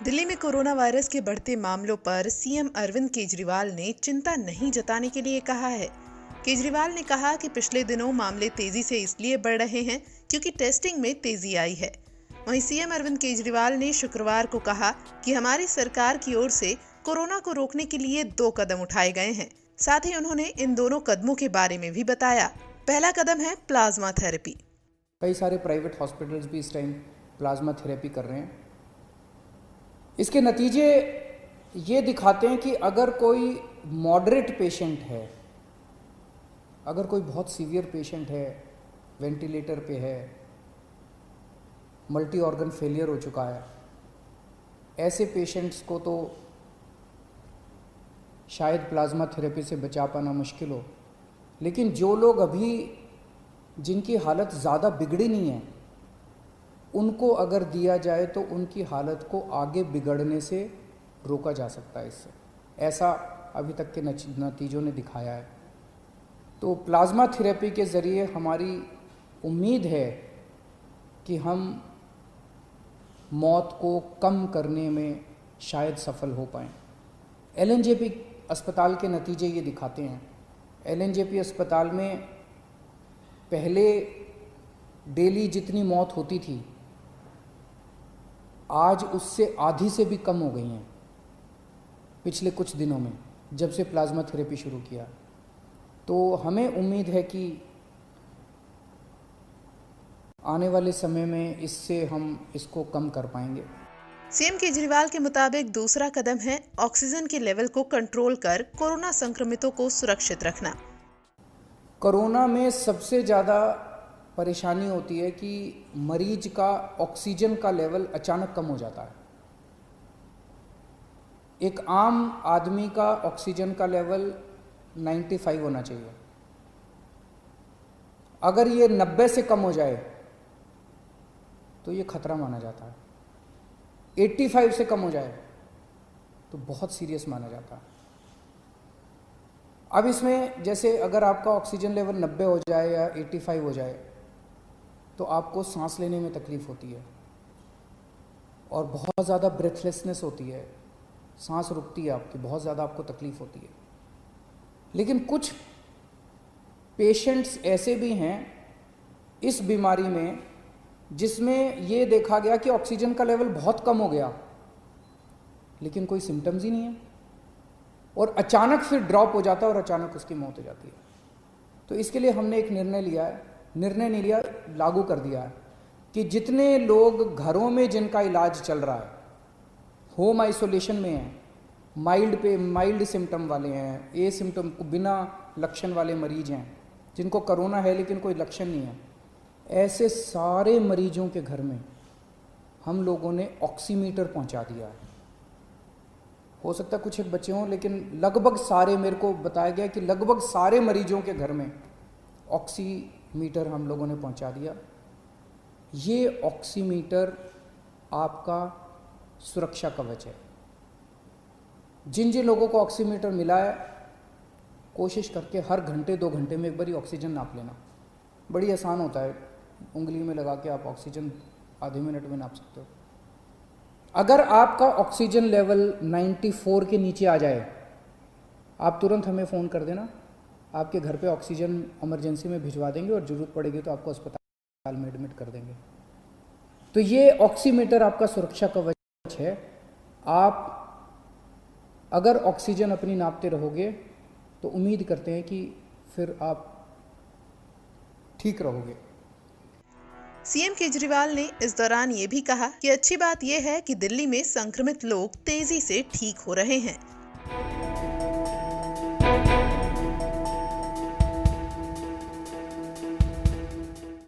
दिल्ली में corona virus के बढ़ते मामलों पर सीएम अरविंद केजरीवाल ने चिंता नहीं जताने के लिए कहा है। केजरीवाल ने कहा कि पिछले दिनों मामले तेजी से इसलिए बढ़ रहे हैं क्योंकि टेस्टिंग में तेजी आई है। वहीं सीएम अरविंद केजरीवाल ने शुक्रवार को कहा कि हमारी सरकार की ओर से कोरोना को रोकने के लिए 2 कदम उठाए गए हैं। साथ ही उन्होंने इन दोनों कदमों के बारे में भी बताया। पहला कदम है प्लाज्मा थेरेपी। कई सारे प्राइवेट हॉस्पिटल्स भी इस टाइम प्लाज्मा थेरेपी कर रहे हैं। इसके नतीजे ये दिखाते हैं कि अगर कोई मॉडरेट पेशेंट है, अगर कोई बहुत सीवियर पेशेंट है, वेंटिलेटर पे है, मल्टी ऑर्गन फेलियर हो चुका है, ऐसे पेशेंट्स को तो शायद प्लाज्मा थेरेपी से बचा पाना मुश्किल हो। लेकिन जो लोग अभी जिनकी हालत ज़्यादा बिगड़ी नहीं है, उनको अगर दिया जाए तो उनकी हालत को आगे बिगड़ने से रोका जा सकता है। इससे ऐसा अभी तक के नतीजों ने दिखाया है। तो प्लाज्मा थेरेपी के ज़रिए हमारी उम्मीद है कि हम मौत को कम करने में शायद सफल हो पाएँ। एलएनजेपी अस्पताल के नतीजे ये दिखाते हैं। एलएनजेपी अस्पताल में पहले डेली जितनी मौत होती थी, आज उससे आधी से भी कम हो गई हैं पिछले कुछ दिनों में, जब से प्लाज्मा थेरेपी शुरू किया। तो हमें उम्मीद है कि आने वाले समय में इससे हम इसको कम कर पाएंगे। सीएम केजरीवाल के मुताबिक दूसरा कदम है ऑक्सीजन के लेवल को कंट्रोल कर कोरोना संक्रमितों को सुरक्षित रखना। कोरोना में सबसे ज़्यादा परेशानी होती है कि मरीज का ऑक्सीजन का लेवल अचानक कम हो जाता है। एक आम आदमी का ऑक्सीजन का लेवल 95 होना चाहिए। अगर ये 90 से कम हो जाए तो ये खतरा माना जाता है। 85 से कम हो जाए तो बहुत सीरियस माना जाता है। अब इसमें जैसे अगर आपका ऑक्सीजन लेवल 90 हो जाए या 85 हो जाए तो आपको सांस लेने में तकलीफ़ होती है और बहुत ज़्यादा ब्रेथलेसनेस होती है, सांस रुकती है आपकी, बहुत ज़्यादा आपको तकलीफ़ होती है। लेकिन कुछ पेशेंट्स ऐसे भी हैं इस बीमारी में जिसमें ये देखा गया कि ऑक्सीजन का लेवल बहुत कम हो गया लेकिन कोई सिम्टम्स ही नहीं है और अचानक फिर ड्रॉप हो जाता है और अचानक उसकी मौत हो जाती है। तो इसके लिए हमने एक निर्णय लिया है, निर्णय नहीं लिया, लागू कर दिया है कि जितने लोग घरों में जिनका इलाज चल रहा है, होम आइसोलेशन में हैं, माइल्ड सिम्टम वाले हैं, ए सिम्टम बिना लक्षण वाले मरीज हैं, जिनको कोरोना है लेकिन कोई लक्षण नहीं है, ऐसे सारे मरीजों के घर में हम लोगों ने ऑक्सीमीटर पहुंचा दिया है। हो सकता है कुछ एक बच्चे हों, लेकिन लगभग सारे, मेरे को बताया गया कि लगभग सारे मरीजों के घर में ऑक्सीमीटर हम लोगों ने पहुंचा दिया। ये ऑक्सीमीटर आपका सुरक्षा कवच है। जिन जिन लोगों को ऑक्सीमीटर मिला है, कोशिश करके हर घंटे 2 घंटे में एक बार ऑक्सीजन नाप लेना। बड़ी आसान होता है, उंगली में लगा के आप ऑक्सीजन आधे मिनट में नाप सकते हो। अगर आपका ऑक्सीजन लेवल 94 के नीचे आ जाए, आप तुरंत हमें फ़ोन कर देना, आपके घर पे ऑक्सीजन इमरजेंसी में भिजवा देंगे और ज़रूरत पड़ेगी तो आपको अस्पताल में एडमिट कर देंगे। तो ये ऑक्सीमीटर आपका सुरक्षा कवच है। आप अगर ऑक्सीजन अपनी नापते रहोगे तो उम्मीद करते हैं कि फिर आप ठीक रहोगे। सीएम केजरीवाल ने इस दौरान ये भी कहा कि अच्छी बात यह है कि दिल्ली में संक्रमित लोग तेजी से ठीक हो रहे हैं।